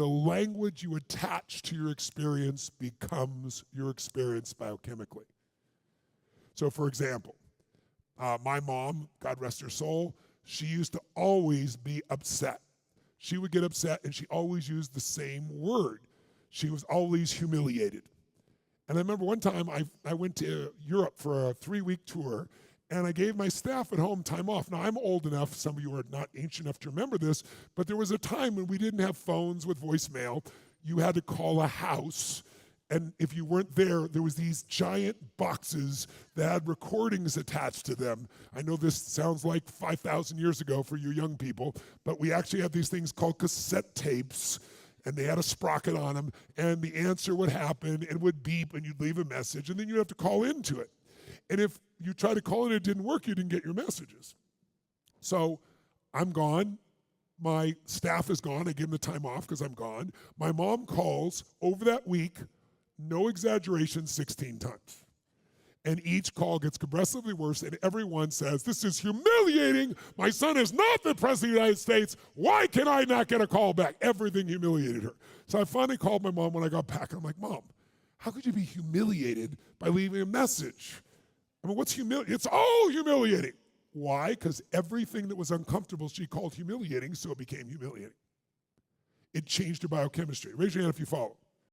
The language you attach to your experience becomes your experience biochemically. So for example, my mom, God rest her soul, she used to always be upset. She would get upset and she always used the same word. She was always humiliated. And I remember one time I went to Europe for a 3-week tour, and I gave my staff at home time off. Now, I'm old enough, some of you are not ancient enough to remember this, but there was a time when we didn't have phones with voicemail. You had to call a house, and if you weren't there, there was these giant boxes that had recordings attached to them. I know this sounds like 5,000 years ago for you young people, but we actually had these things called cassette tapes, and they had a sprocket on them, and the answer would happen, and it would beep, and you'd leave a message, and then you'd have to call into it. And if you tried to call and it didn't work, you didn't get your messages. So I'm gone. My staff is gone. I give them the time off because I'm gone. My mom calls over that week, no exaggeration, 16 times. And each call gets progressively worse, and everyone says, this is humiliating. My son is not the president of the United States. Why can I not get a call back? Everything humiliated her. So I finally called my mom when I got back. I'm like, Mom, how could you be humiliated by leaving a message? I mean, what's humiliating? It's all humiliating. Why? Because everything that was uncomfortable she called humiliating, so it became humiliating. It changed her biochemistry. Raise your hand if you follow.